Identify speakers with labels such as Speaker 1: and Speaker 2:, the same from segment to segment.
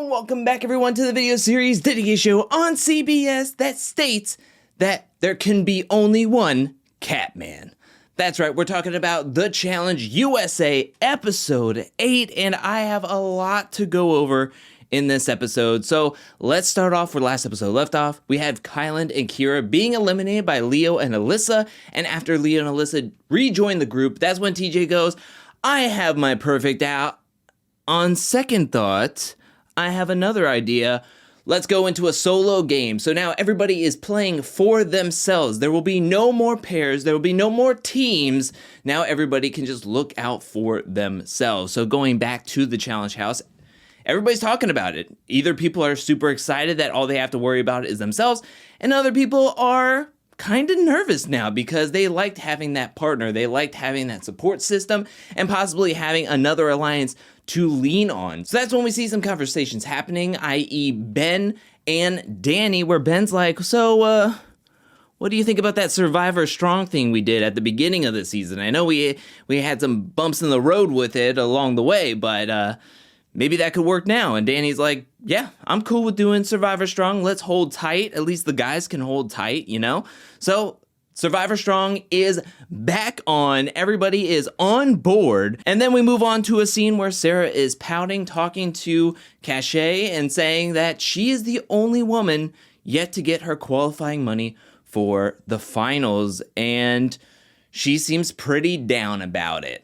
Speaker 1: and welcome back everyone to the video series dedicated show on CBS that states that there can be only one Catman. That's right, we're talking about The Challenge USA episode 8, and I have a lot to go over in this episode. So let's start off where last episode left off. We had Kyland and Kira being eliminated by Leo and Alyssa, and after Leo and Alyssa rejoin the group, that's when TJ goes, I have my perfect out. On second thought, I have another idea. Let's go into a solo game. So now everybody is playing for themselves. There will be no more pairs. There will be no more teams. Now everybody can just look out for themselves. So going back to the challenge house, everybody's talking about it. Either people are super excited that all they have to worry about is themselves, and other people are kind of nervous now because they liked having that partner. They liked having that support system and possibly having another alliance to lean on. So that's when we see some conversations happening, i.e. Ben and Danny, where Ben's like, so, what do you think about that Survivor Strong thing we did at the beginning of the season? I know we had some bumps in the road with it along the way, but maybe that could work now. And Danny's like, yeah, I'm cool with doing Survivor Strong. Let's hold tight. At least the guys can hold tight, you know? So Survivor Strong is back on. Everybody is on board. And then we move on to a scene where Sarah is pouting, talking to Cachet and saying that she is the only woman yet to get her qualifying money for the finals. And she seems pretty down about it.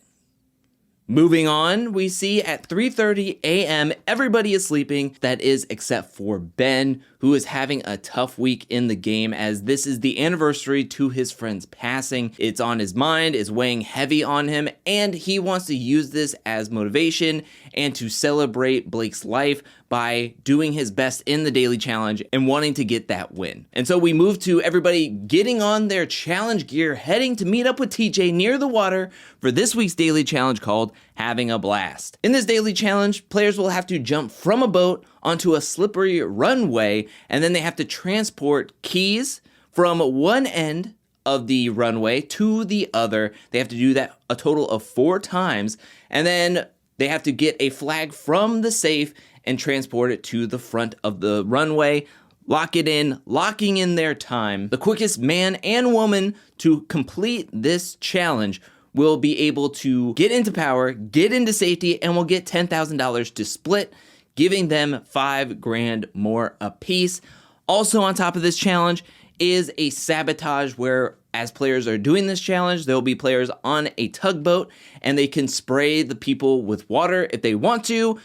Speaker 1: Moving on, we see at 3:30 a.m., everybody is sleeping. That is except for Ben, who is having a tough week in the game as this is the anniversary to his friend's passing. It's on his mind, it's weighing heavy on him, and he wants to use this as motivation and to celebrate Blake's life by doing his best in the daily challenge and wanting to get that win. And so we move to everybody getting on their challenge gear, heading to meet up with TJ near the water for this week's daily challenge called Having a Blast. In this daily challenge, players will have to jump from a boat onto a slippery runway, and then they have to transport keys from one end of the runway to the other. They have to do that a total of 4 times, and then they have to get a flag from the safe and transport it to the front of the runway, lock it in, locking in their time. The quickest man and woman to complete this challenge will be able to get into power, get into safety, and will get $10,000 to split, giving them $5 grand more apiece. Also on top of this challenge is a sabotage where as players are doing this challenge, there will be players on a tugboat and they can spray the people with water if they want to,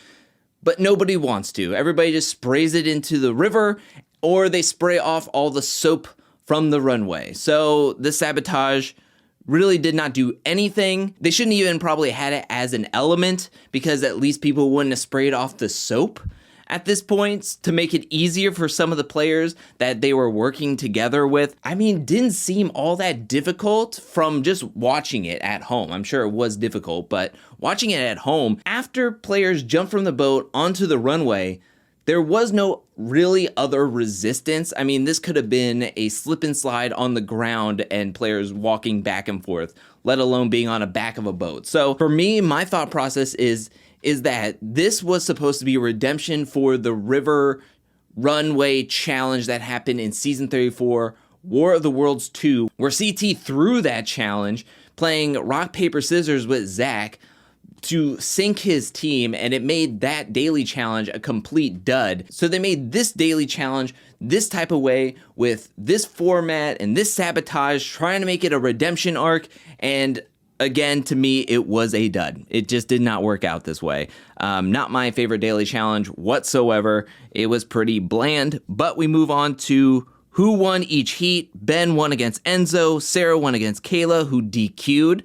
Speaker 1: but nobody wants to. Everybody just sprays it into the river or they spray off all the soap from the runway. So the sabotage really did not do anything. They shouldn't even probably had it as an element because at least people wouldn't have sprayed off the soap at this point to make it easier for some of the players that they were working together with. I mean, didn't seem all that difficult from just watching it at home. I'm sure it was difficult, but watching it at home, after players jumped from the boat onto the runway, there was no really other resistance. I mean, this could have been a slip and slide on the ground and players walking back and forth, let alone being on the back of a boat. So for me, my thought process is that this was supposed to be a redemption for the river runway challenge that happened in season 34, War of the Worlds 2, where CT threw that challenge, playing rock, paper, scissors with Zach to sink his team, and it made that daily challenge a complete dud. So they made this daily challenge this type of way with this format and this sabotage, trying to make it a redemption arc, and again, to me, it was a dud. It just did not work out this way. Not my favorite daily challenge whatsoever. It was pretty bland, but we move on to who won each heat. Ben won against Enzo. Sarah won against Kayla, who DQ'd.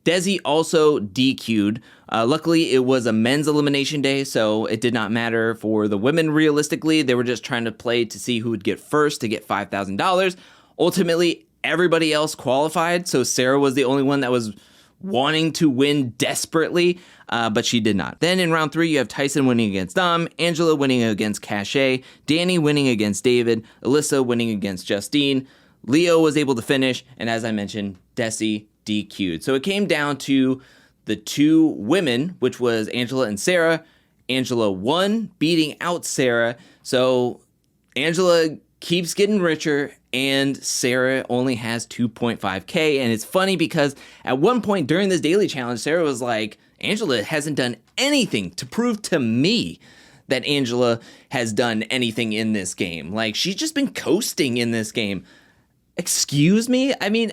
Speaker 1: Desi also DQ'd. Luckily, it was a men's elimination day, so it did not matter for the women realistically. They were just trying to play to see who would get first to get $5,000. Ultimately, everybody else qualified, so Sarah was the only one that was wanting to win desperately, but she did not. Then in round 3, you have Tyson winning against Dom, Angela winning against Cachet, Danny winning against David, Alyssa winning against Justine, Leo was able to finish, and as I mentioned, Desi DQ'd. So it came down to the 2 women, which was Angela and Sarah, Angela won, beating out Sarah. So Angela keeps getting richer, and Sarah only has 2.5K. And it's funny because at one point during this daily challenge, Sarah was like, Angela hasn't done anything to prove to me that Angela has done anything in this game. Like, she's just been coasting in this game. Excuse me? I mean,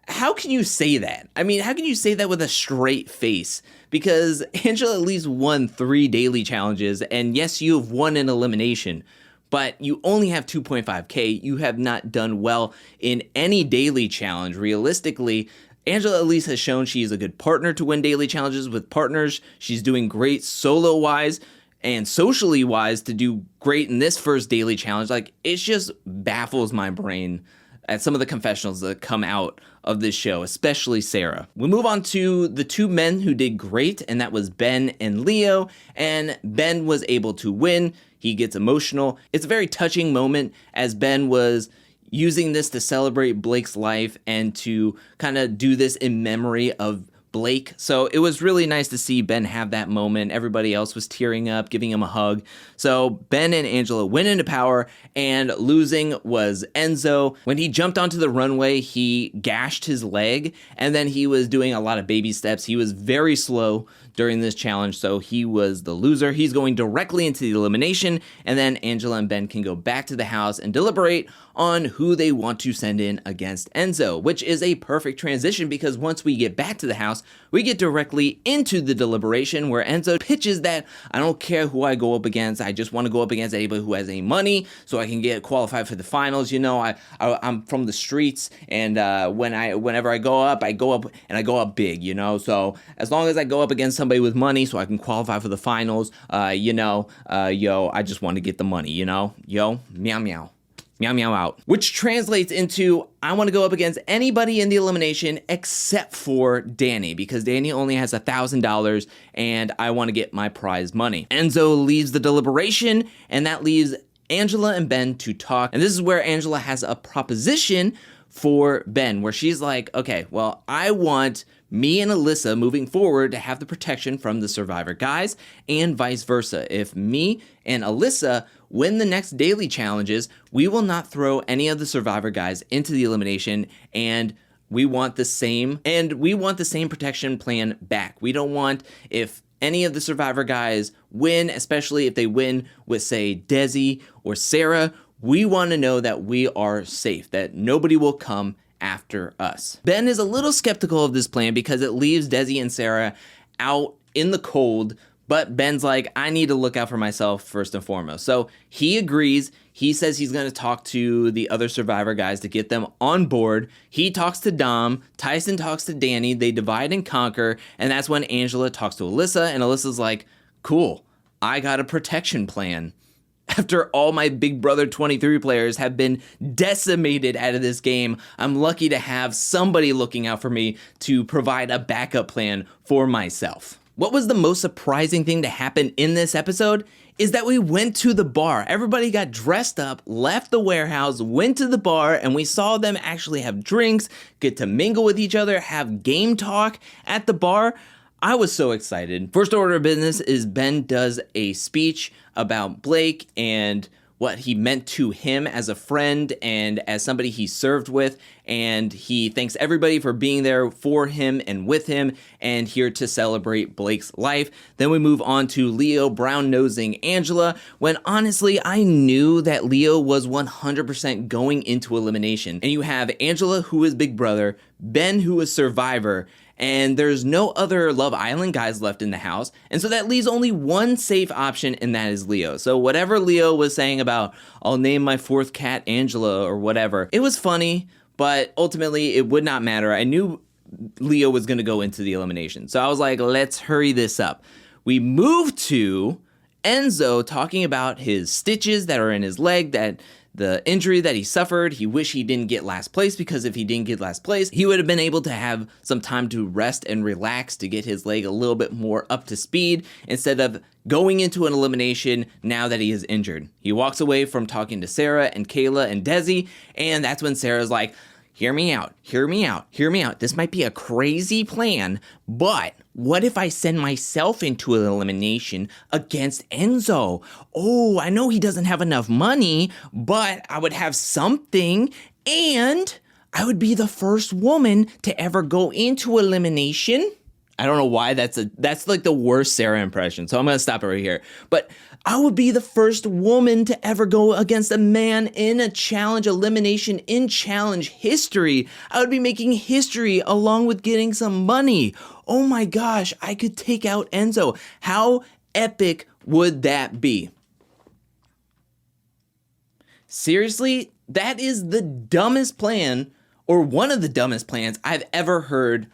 Speaker 1: how can you say that? I mean, how can you say that with a straight face? Because Angela at least won 3 daily challenges, and yes, you have won an elimination, but you only have 2.5K. You have not done well in any daily challenge. Realistically, Angela at least has shown she is a good partner to win daily challenges with partners. She's doing great solo-wise and socially-wise to do great in this first daily challenge. Like, it just baffles my brain at some of the confessionals that come out of this show, especially Sarah. We move on to the 2 men who did great, and that was Ben and Leo, and Ben was able to win. He gets emotional. It's a very touching moment as Ben was using this to celebrate Blake's life and to kind of do this in memory of Blake. So it was really nice to see Ben have that moment. Everybody else was tearing up, giving him a hug. So Ben and Angela went into power, and losing was Enzo. When he jumped onto the runway, he gashed his leg, and then he was doing a lot of baby steps. He was very slow during this challenge, so he was the loser. He's going directly into the elimination, and then Angela and Ben can go back to the house and deliberate on who they want to send in against Enzo, which is a perfect transition because once we get back to the house, we get directly into the deliberation where Enzo pitches that I don't care who I go up against, I just want to go up against anybody who has any money so I can get qualified for the finals. You know, I'm from the streets, and whenever I go up and I go up big, you know, so as long as I go up against somebody with money so I can qualify for the finals, I just want to get the money, you know, meow meow. Meow meow out. Which translates into I want to go up against anybody in the elimination except for Danny, because Danny only has $1,000 and I want to get my prize money. Enzo leaves the deliberation, and that leaves Angela and Ben to talk. And this is where Angela has a proposition for Ben, where she's like, okay, well, I want me and Alyssa moving forward to have the protection from the Survivor guys, and vice versa. If me and Alyssa win the next daily challenges, we will not throw any of the Survivor guys into the elimination, and we want the same protection plan back. We don't want, if any of the Survivor guys win, especially if they win with, say, Desi or Sarah, we want to know that we are safe, that nobody will come after us. Ben is a little skeptical of this plan because it leaves Desi and Sarah out in the cold, but Ben's like, I need to look out for myself first and foremost. So he agrees. He says he's going to talk to the other Survivor guys to get them on board. He talks to Dom. Tyson talks to Danny. They divide and conquer, and that's when Angela talks to Alyssa, and Alyssa's like, cool, I got a protection plan. After all my Big Brother 23 players have been decimated out of this game, I'm lucky to have somebody looking out for me to provide a backup plan for myself. What was the most surprising thing to happen in this episode is that we went to the bar. Everybody got dressed up, left the warehouse, went to the bar, and we saw them actually have drinks, get to mingle with each other, have game talk at the bar. I was so excited. First order of business is Ben does a speech about Blake and what he meant to him as a friend and as somebody he served with, and he thanks everybody for being there for him and with him and here to celebrate Blake's life. Then we move on to Leo brown-nosing Angela, when honestly I knew that Leo was 100% going into elimination. And you have Angela, who is Big Brother, Ben, who is Survivor, and there's no other Love Island guys left in the house, and so that leaves only one safe option, and that is Leo. So whatever Leo was saying about, I'll name my 4th cat Angela or whatever, it was funny, but ultimately it would not matter. I knew Leo was going to go into the elimination, so I was like, let's hurry this up. We move to Enzo talking about his stitches that are in his leg, that the injury that he suffered. He wished he didn't get last place, because if he didn't get last place, he would have been able to have some time to rest and relax to get his leg a little bit more up to speed instead of going into an elimination now that he is injured. He walks away from talking to Sarah and Kayla and Desi, and that's when Sarah's like, hear me out, hear me out, hear me out. This might be a crazy plan, but what if I send myself into an elimination against Enzo? Oh, I know he doesn't have enough money, but I would have something, and I would be the first woman to ever go into elimination. I don't know why that's like the worst Sarah impression, so I'm gonna stop it right here. But I would be the first woman to ever go against a man in a challenge elimination in challenge history. I would be making history along with getting some money. Oh my gosh, I could take out Enzo. How epic would that be? Seriously, that is the dumbest plan, or one of the dumbest plans I've ever heard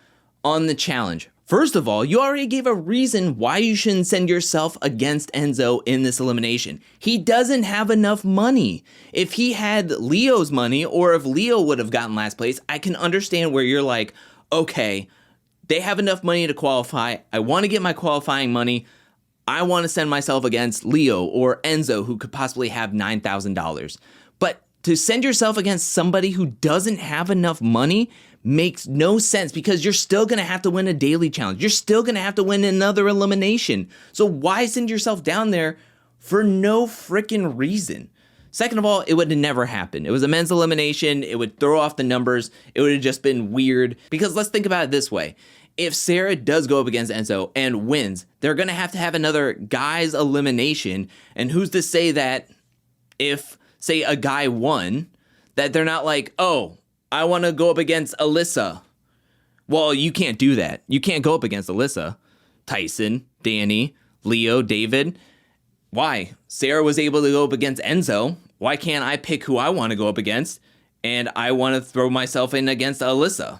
Speaker 1: on the challenge. First of all, you already gave a reason why you shouldn't send yourself against Enzo in this elimination. He doesn't have enough money. If he had Leo's money, or if Leo would have gotten last place, I can understand where you're like, okay, they have enough money to qualify. I want to get my qualifying money. I want to send myself against Leo or Enzo, who could possibly have $9,000. But to send yourself against somebody who doesn't have enough money makes no sense, because you're still going to have to win a daily challenge. You're still going to have to win another elimination. So why send yourself down there for no freaking reason? Second of all, it would have never happened. It was a men's elimination. It would throw off the numbers. It would have just been weird, because let's think about it this way. If Sarah does go up against Enzo and wins, they're going to have another guy's elimination. And who's to say that if, say, a guy won, that they're not like, oh, I want to go up against Alyssa. Well, you can't do that. You can't go up against Alyssa, Tyson, Danny, Leo, David. Why? Sarah was able to go up against Enzo. Why can't I pick who I want to go up against? And I want to throw myself in against Alyssa.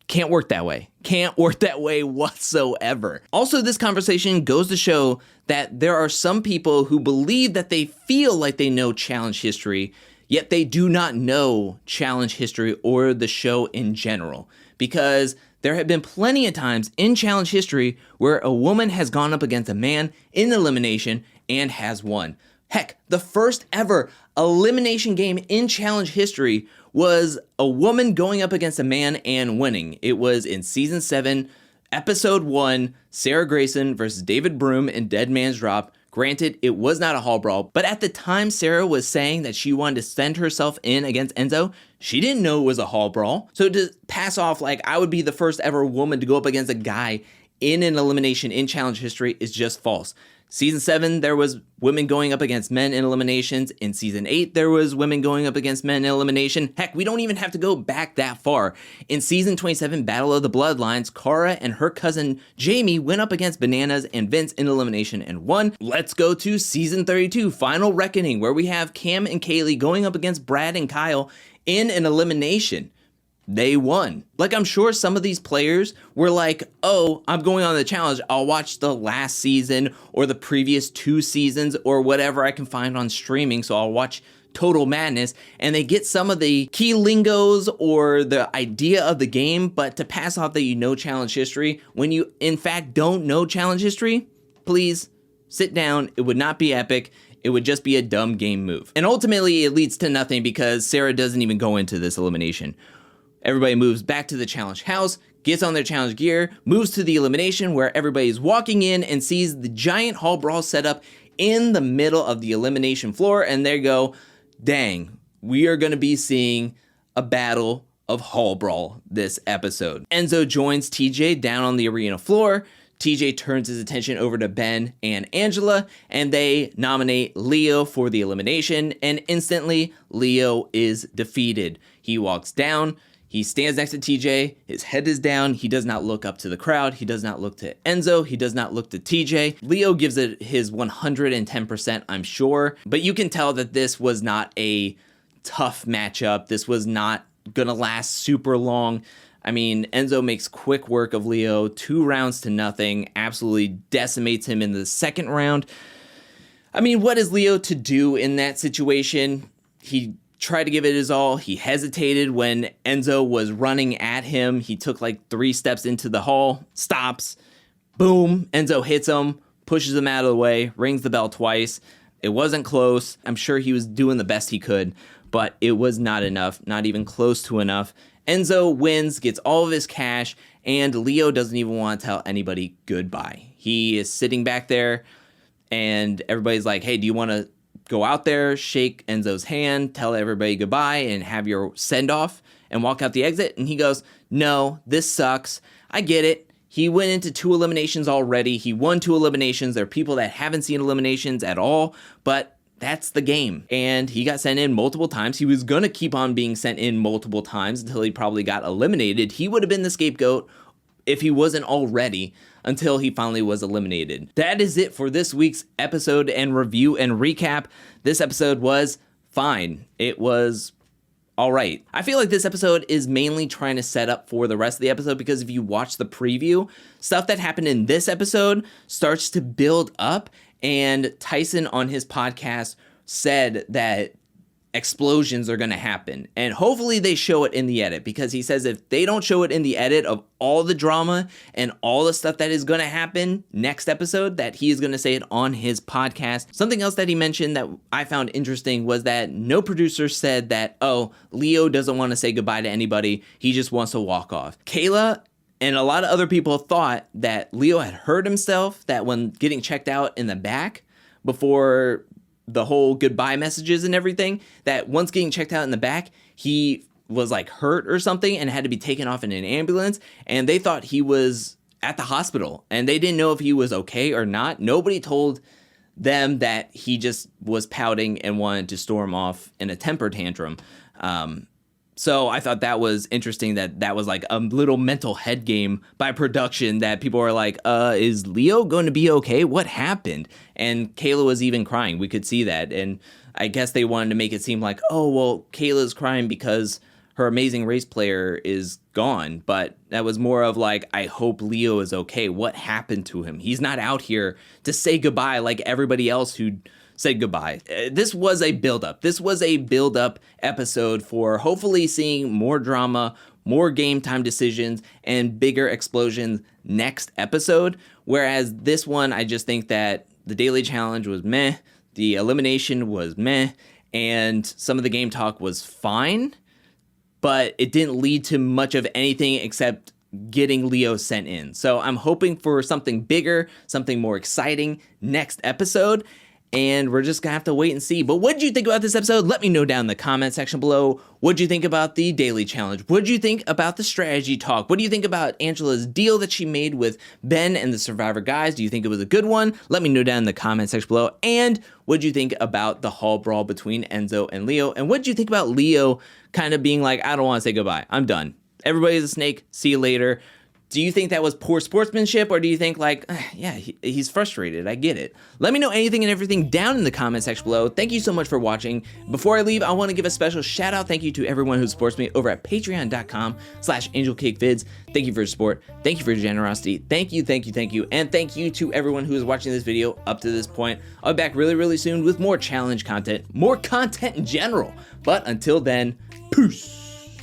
Speaker 1: Can't work that way. Can't work that way whatsoever. Also, this conversation goes to show that there are some people who believe that they feel like they know challenge history, yet they do not know challenge history or the show in general. Because there have been plenty of times in challenge history where a woman has gone up against a man in elimination and has won. Heck, the first ever elimination game in challenge history was a woman going up against a man and winning. It was in season 7, episode 1, Sarah Grayson versus David Broom in Dead Man's Drop. Granted, it was not a hall brawl, but at the time Sarah was saying that she wanted to send herself in against Enzo, she didn't know it was a hall brawl. So to pass off like I would be the first ever woman to go up against a guy in an elimination in challenge history is just false. Season 7, there was women going up against men in eliminations. In Season 8, there was women going up against men in elimination. Heck, we don't even have to go back that far. In Season 27, Battle of the Bloodlines, Cara and her cousin Jamie went up against Bananas and Vince in elimination and won. Let's go to Season 32, Final Reckoning, where we have Cam and Kaylee going up against Brad and Kyle in an elimination. They won. Like, I'm sure some of these players were like, oh, I'm going on the challenge. I'll watch the last season or the previous 2 seasons or whatever I can find on streaming. So I'll watch Total Madness, and they get some of the key lingos or the idea of the game. But to pass off that you know challenge history when you in fact don't know challenge history, please sit down. It would not be epic. It would just be a dumb game move. And ultimately it leads to nothing because Sarah doesn't even go into this elimination. Everybody moves back to the challenge house, gets on their challenge gear, moves to the elimination where everybody's walking in and sees the giant hall brawl set up in the middle of the elimination floor. And they go, dang, we are going to be seeing a battle of hall brawl this episode. Enzo joins TJ down on the arena floor. TJ turns his attention over to Ben and Angela, and they nominate Leo for the elimination, and instantly Leo is defeated. He walks down. He stands next to TJ, his head is down, he does not look up to the crowd, he does not look to Enzo, he does not look to TJ. Leo gives it his 110%, I'm sure, but you can tell that this was not a tough matchup. This was not gonna last super long. I mean, Enzo makes quick work of Leo, 2 rounds to nothing, absolutely decimates him in the second round. I mean, what is Leo to do in that situation? He tried to give it his all. He hesitated when Enzo was running at him. He took like 3 steps into the hall, stops, boom, Enzo hits him, pushes him out of the way, rings the bell twice. It wasn't close. I'm sure he was doing the best he could, but it was not enough, not even close to enough. Enzo wins, gets all of his cash, and Leo doesn't even want to tell anybody goodbye. He is sitting back there, and everybody's like, hey, do you want to go out there, shake Enzo's hand, tell everybody goodbye, and have your send-off and walk out the exit? And he goes, no, this sucks. I get it. He went into 2 eliminations already. He won 2 eliminations. There are people that haven't seen eliminations at all, but that's the game. And he got sent in multiple times. He was going to keep on being sent in multiple times until he probably got eliminated. He would have been the scapegoat if he wasn't already, until he finally was eliminated. That is it for this week's episode and review and recap. This episode was fine. It was all right. I feel like this episode is mainly trying to set up for the rest of the episode, because if you watch the preview, stuff that happened in this episode starts to build up, and Tyson on his podcast said that explosions are going to happen, and hopefully they show it in the edit, because he says if they don't show it in the edit of all the drama and all the stuff that is going to happen next episode, that he is going to say it on his podcast. Something else that he mentioned that I found interesting was that no producer said that, oh, Leo doesn't want to say goodbye to anybody, he just wants to walk off. Kayla and a lot of other people thought that Leo had hurt himself, that when getting checked out in the back before the whole goodbye messages and everything, that once getting checked out in the back, he was like hurt or something and had to be taken off in an ambulance, and they thought he was at the hospital and they didn't know if he was okay or not. Nobody told them that he just was pouting and wanted to storm off in a temper tantrum. So I thought that was interesting, that was like a little mental head game by production, that people were like, is Leo going to be okay? What happened? And Kayla was even crying. We could see that. And I guess they wanted to make it seem like, oh, well, Kayla's crying because her amazing race player is gone. But that was more of like, I hope Leo is okay. What happened to him? He's not out here to say goodbye like everybody else who said goodbye. This was a build-up. This was a build-up episode for hopefully seeing more drama, more game time decisions, and bigger explosions next episode. Whereas this one, I just think that the daily challenge was meh, the elimination was meh, and some of the game talk was fine, but it didn't lead to much of anything except getting Leo sent in. So I'm hoping for something bigger, something more exciting next episode. And we're just gonna have to wait and see. But what did you think about this episode? Let me know down in the comment section below. What did you think about the daily challenge? What did you think about the strategy talk? What do you think about Angela's deal that she made with Ben and the Survivor guys? Do you think it was a good one? Let me know down in the comment section below. And what did you think about the hall brawl between Enzo and Leo? And what did you think about Leo kind of being like, I don't want to say goodbye, I'm done. Everybody's a snake, see you later. Do you think that was poor sportsmanship, or do you think like, yeah, he's frustrated, I get it? Let me know anything and everything down in the comment section below. Thank you so much for watching. Before I leave, I want to give a special shout out thank you to everyone who supports me over at patreon.com/angelcakevids. Thank you for your support. Thank you for your generosity. Thank you, thank you, thank you. And thank you to everyone who is watching this video up to this point. I'll be back really, really soon with more challenge content, more content in general. But until then, peace.